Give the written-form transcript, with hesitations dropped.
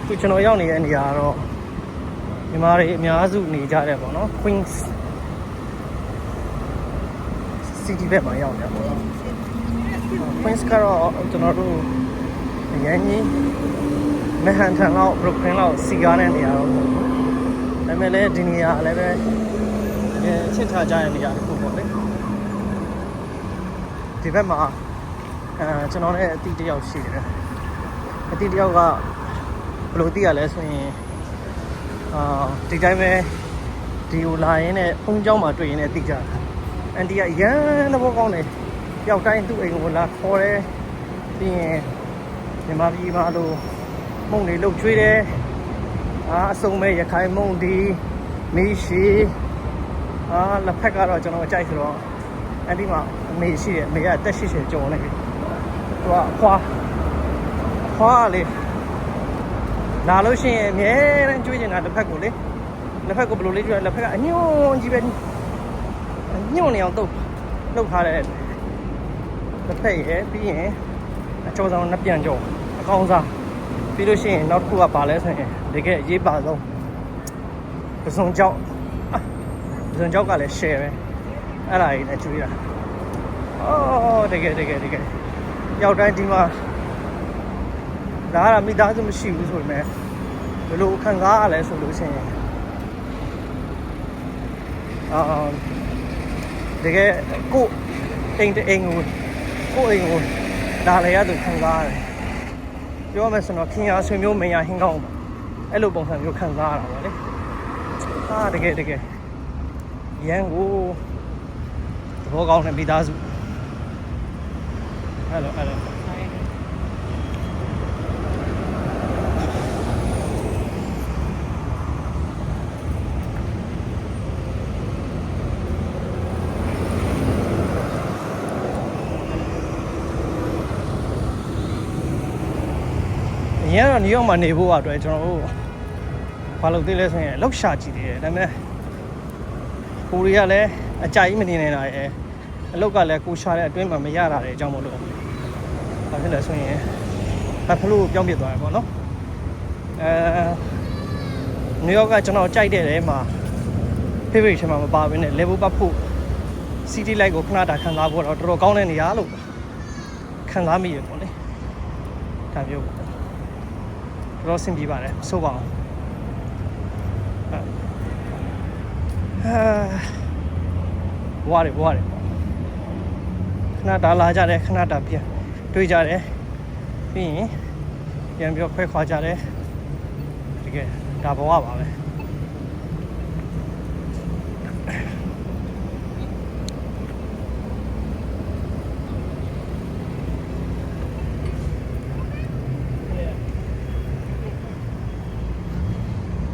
ကျွန်တော်ရောက်နေတဲ့နေရာတော့မြန်မာတွေအများစုနေကြတယ်ပေါ့နော် Queens City ဘက်မှာရောက်နေပေါ့နော် Queens ကတော့ကျွန်တော်တို့အရင်ကြီးမဟန်ထန်လောက် Brooklyn လောက်စီကားတဲ့နေရာတော့ပေါ့ဒါပေမဲ့လည်းဒီနေရာလည်းပဲချစ်ထားကြတဲ့နေရာတစ်ခုပေါ့လေဒီဘက်မှာကျွန်တော်လည်းအတီးတစ်ယောက်ရှိတယ်အတီးတစ်ယောက်ကဘယ်လိုသိရလဲဆိုရင်ဒီတိုင်းပဲဒီကိုလာရင်းနဲ့ဖုန်းကြောင်းမှာတွေ့ရင်းနဲ့သိကြတာအန်တီကရမ်းသဘောကောင်းတယ်ပျောက်တိုင်းသူ့အိမ်ကိုလာခေါ်တယ်ပြီးရင်မြန်မာပြည်မှာလို့မုံတွေလှုပ်ချွေးတယ်အစုံမဲ့ရခိုင်မုံဒီမီးရှိလက်ဖက်ကတော့ကျွန်တော်အကြိုက်ဆိုတော့အန်တီမှာအမေရှိတယ်အမေကတက်80ကျော်နေပြီသူကခွာလေလာလို့ရှိရင်အမြဲတမ်းကြွေးနေတာလက်ဖက်ကိုလေလက်ဖက်ကိုဘယ်လိုလေးကြွေးလက်ဖက်ကအညွန့်ကြီးပဲညွန့်နေအောင်တုတ်ထားတဲ့လက်ဖက်ရယ်ပြီးရင်အကျော်ဆောင်နှစ်ပြန်ကျော်အကောင်းစားပြီးလို့ရှိရင်နောက်တစ်ခုကပါလဲဆိုရင်တကယ်အရေးပါဆုံးပစုံကြောက်ကလည်း share ပဲအဲ့ဒါကြီးလည်းကြွေးတာတကယ်ရောက်တိုင်းဒီမှာဒါကမိသားစုမရှိဘူးဆိုပေမဲ့ဘယ်လိုခံစားရလဲဆိုလို့ရှိရင်တကယ်ကိုအိမ်ကိုဒါလည်းရသူခံစားရတယ်ပြောရမယ်ဆိုတော့ခင်ဗျာဆွေမျိုးမင်းရဟင်းကောင်းအဲ့လိုပုံစံမျိုးခံစားရတာပါလေတကယ်ရန်ကိုသဘောကောင်းတဲ့မိသားစုအဲ့လိုရန်တော့နယူးယောက်မှာနေဖို့အတွက်ကျွန်တော်တို့ဘာလုပ်သေးလဲဆိုရင်လောက်ရှာကြည့်သေးတယ်ဒါပေမဲ့ကိုရီးယားလည်းအကြိုက်မနေနေတာရယ်အလောက်ကလည်းကိုရှာတဲ့အတွင်းမှာမရတာတဲ့အကြောင်းမလို့ဘာဖြစ်လဲဆိုရင်ဘတ်ဖလိုးပြောင်းပြစ်သွားတယ်ပေါ့နော်နယူးယောက်ကကျွန်တော်ကြိုက်တဲ့နေရာမှာ favorite ထဲမှာမပါဘဲနဲ့ level ပတ်ဖို့ city light ကိုခဏတာခံစားဖို့တော့တော်တော်ကောင်းတဲ့နေရာလို့ခံစားမိရပေါ့လေဒါမျိုးတော့ဆင်ပြေပါတယ်ဆိုပါအောင်ဘွားတယ်ခဏတာလာကြတယ်ခဏတာပြန်တွေ့ကြတယ်ပြီးရင်ပြန်ပြီးခွဲခွာကြတယ်တကယ်ဒါဘဝပါပဲ